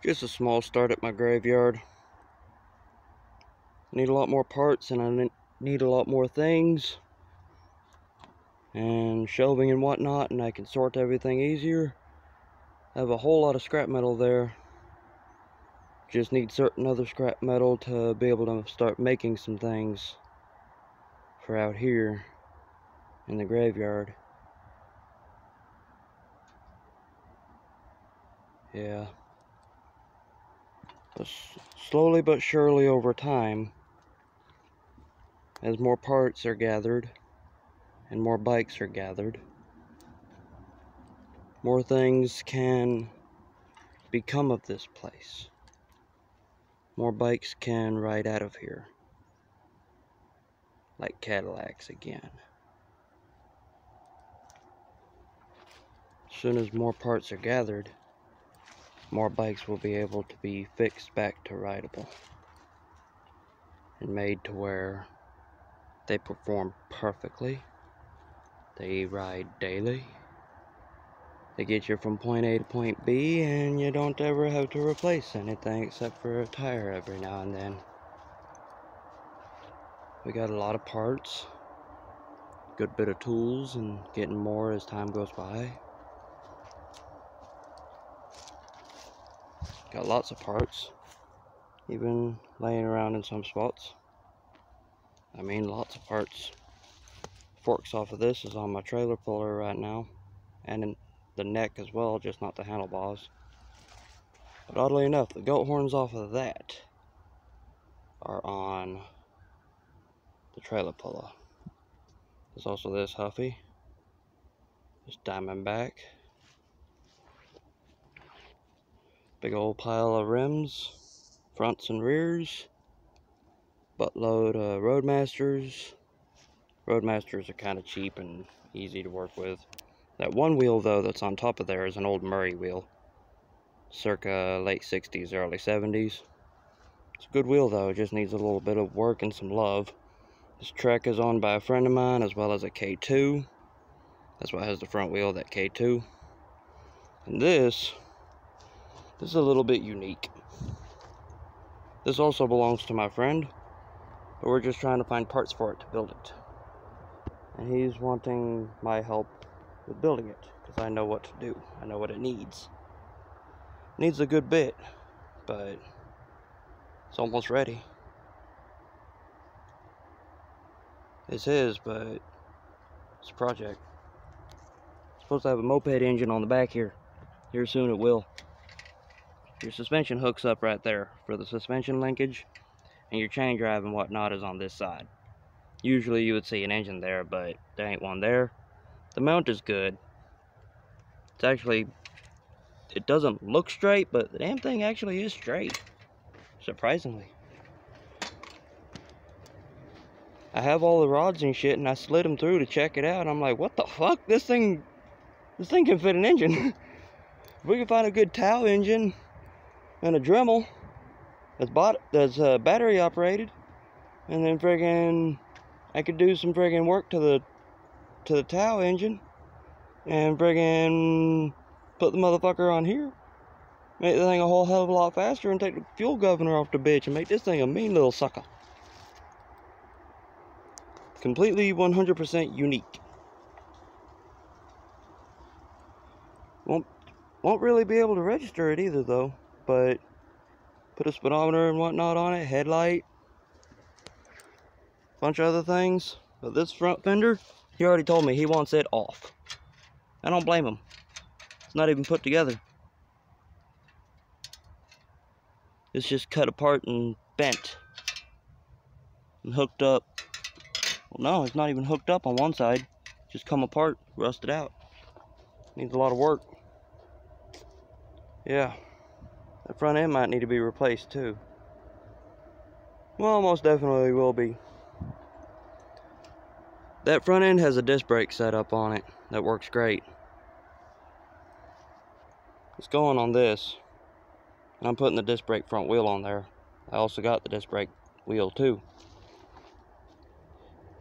Just a small start at my graveyard. Need a lot more parts and I need a lot more things and shelving and whatnot, and I can sort everything easier. I have a whole lot of scrap metal there. Just need certain other scrap metal to be able to start making some things for out here in the graveyard. Yeah. But slowly but surely over time, as more parts are gathered and more bikes are gathered, more things can become of this place. More bikes can ride out of here, like Cadillacs again. As soon as more parts are gathered, more bikes will be able to be fixed back to rideable and made to where they perform perfectly. They ride daily. They get you from point A to point B, and you don't ever have to replace anything except for a tire every now and then. We got a lot of parts, good bit of tools, and getting more as time goes by. Got lots of parts, even laying around in some spots. I mean, lots of parts. Forks off of this is on my trailer puller right now, and in the neck as well, just not the handlebars. But oddly enough, the goat horns off of that are on the trailer puller. There's also this Huffy, this Diamondback, big old pile of rims, fronts and rears, buttload of Roadmasters. Roadmasters are kind of cheap and easy to work with. That one wheel though that's on top of there is an old Murray wheel, circa late 60s, early 70s. It's a good wheel though, it just needs a little bit of work and some love. This Trek is owned by a friend of mine, as well as a K2. That's what has the front wheel, that K2. And this is a little bit unique. This also belongs to my friend, but we're just trying to find parts for it to build it. And he's wanting my help with building it, because I know what to do. I know what it needs. It needs a good bit, but it's almost ready. It's his, but it's a project. It's supposed to have a moped engine on the back here. Here soon it will. Your suspension hooks up right there for the suspension linkage, and your chain drive and whatnot is on this side. Usually you would see an engine there, but there ain't one there. The mount is good. It's actually, it doesn't look straight, but the damn thing actually is straight, surprisingly. I have all the rods and shit, and I slid them through to check it out. I'm like, what the fuck? This thing can fit an engine. If we can find a good Tau engine and a Dremel that's battery operated, and then friggin' I could do some friggin' work to the Tau engine, and friggin' put the motherfucker on here, make the thing a whole hell of a lot faster, and take the fuel governor off the bitch and make this thing a mean little sucker. Completely 100% unique. Won't really be able to register it either though, but put a speedometer and whatnot on it, headlight, bunch of other things. But this front fender, he already told me he wants it off. I don't blame him. It's not even put together. It's just cut apart and bent and hooked up. Well, no, it's not even hooked up on one side. Just come apart, rusted out. Needs a lot of work. Yeah, that front end might need to be replaced too. Well, most definitely will be. That front end has a disc brake set up on it that works great. It's going on this, and I'm putting the disc brake front wheel on there. I also got the disc brake wheel too.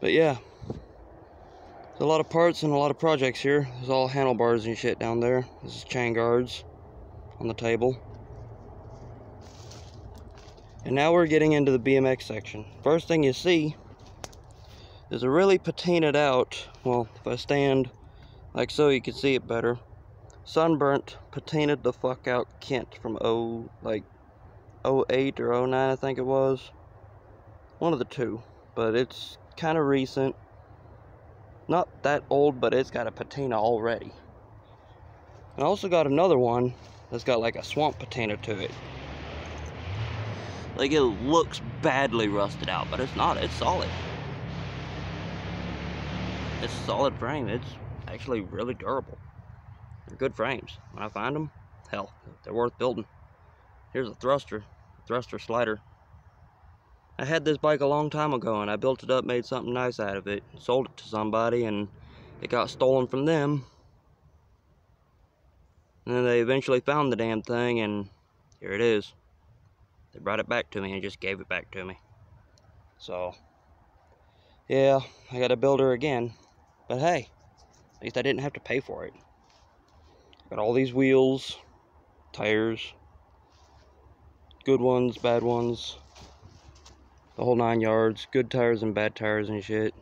But yeah, there's a lot of parts and a lot of projects here. There's all handlebars and shit down there. This is chain guards on the table. And now we're getting into the BMX section. First thing you see is a really patinaed out, well, if I stand like so you can see it better, sunburnt, patinaed the fuck out Kent from '08 or '09 I think it was. One of the two, but it's kind of recent. Not that old, but it's got a patina already. And I also got another one that's got like a swamp patina to it. Like, it looks badly rusted out, but it's not. It's solid. It's a solid frame. It's actually really durable. They're good frames. When I find them, hell, they're worth building. Here's a thruster slider. I had this bike a long time ago, and I built it up, made something nice out of it, sold it to somebody, and it got stolen from them. And then they eventually found the damn thing, and here it is. They brought it back to me and just gave it back to me. So, yeah, I gotta build her again. But hey, at least I didn't have to pay for it. Got all these wheels, tires, good ones, bad ones, the whole 9 yards, good tires and bad tires and shit.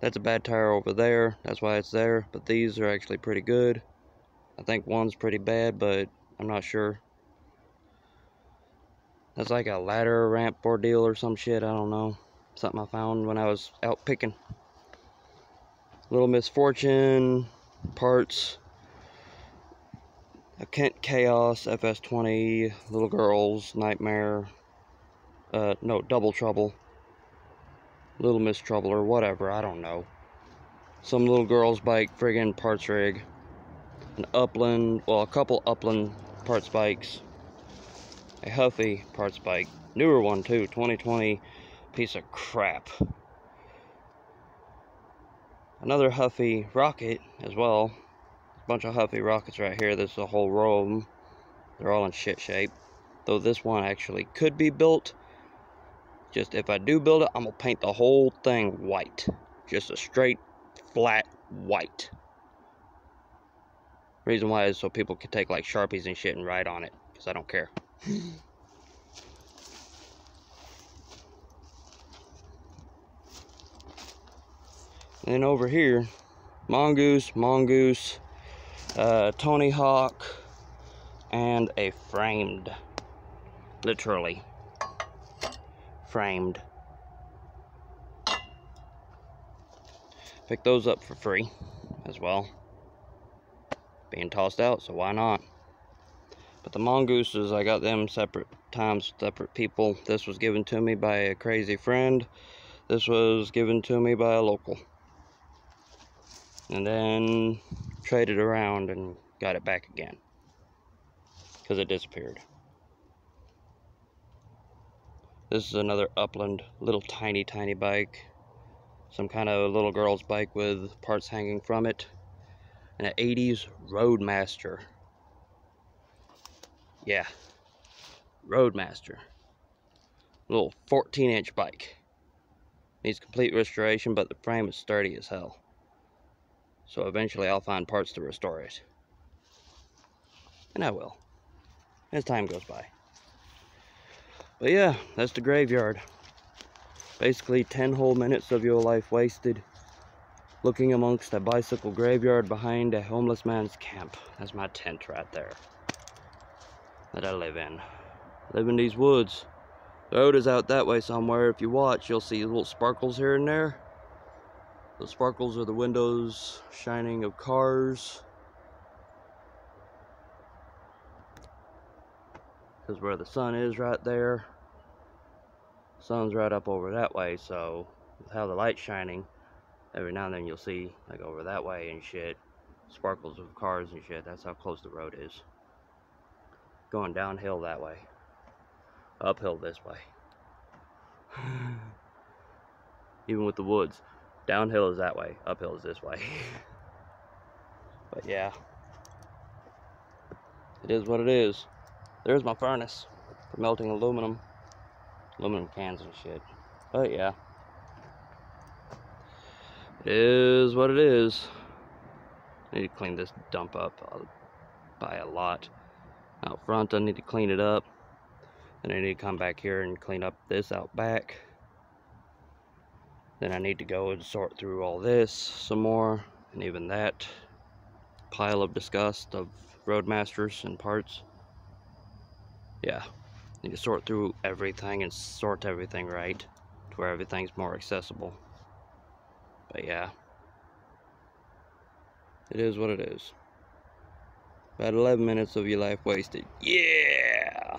That's a bad tire over there, that's why it's there, but these are actually pretty good. I think one's pretty bad, but I'm not sure. That's like a ladder ramp ordeal or some shit, I don't know. Something I found when I was out picking. Little Misfortune, parts, a Kent Chaos, FS20, Little Girls, Nightmare, no, Double Trouble, Little Miss Trouble, or whatever, I don't know. Some little girl's bike friggin' parts rig. An Upland, well, a couple Upland parts bikes. A Huffy parts bike. Newer one too, 2020 piece of crap. Another Huffy rocket as well. A bunch of Huffy rockets right here. This is a whole row of them. They're all in shit shape. Though this one actually could be built. Just if I do build it, I'm gonna paint the whole thing white. Just a straight, flat white. Reason why is so people can take like Sharpies and shit and write on it. Because I don't care. Then over here, Mongoose, Tony Hawk, and a framed, literally framed. Picked those up for free as well. Being tossed out, so why not? But the Mongooses, I got them separate times, separate people. This was given to me by a crazy friend. This was given to me by a local. And then traded around and got it back again. Because it disappeared. This is another Upland, little tiny bike. Some kind of little girl's bike with parts hanging from it. And an 80s Roadmaster. Yeah. Roadmaster. Little 14-inch bike. Needs complete restoration, but the frame is sturdy as hell. So eventually I'll find parts to restore it. And I will. As time goes by. But yeah, that's the GraveYard. Basically 10 whole minutes of your life wasted looking amongst a bicycle graveyard behind a homeless man's camp. That's my tent right there that I live in. I live in these woods. The road is out that way somewhere. If you watch, you'll see little sparkles here and there. The sparkles are the windows shining of cars. Because where the sun is right there, sun's right up over that way, so with how the light's shining, every now and then you'll see, like over that way and shit, sparkles of cars and shit. That's how close the road is. Going downhill that way. Uphill this way. Even with the woods. Downhill is that way, uphill is this way. But yeah, it is what it is. There's my furnace for melting aluminum cans and shit. But yeah, it is what it is. I need to clean this dump up. I'll buy a lot out front. I need to clean it up. Then I need to come back here and clean up this out back. Then I need to go and sort through all this some more, and even that pile of disgust of Roadmasters and parts. Yeah, need to sort through everything and sort everything right to where everything's more accessible. But yeah, it is what it is. About 11 minutes of your life wasted. Yeah!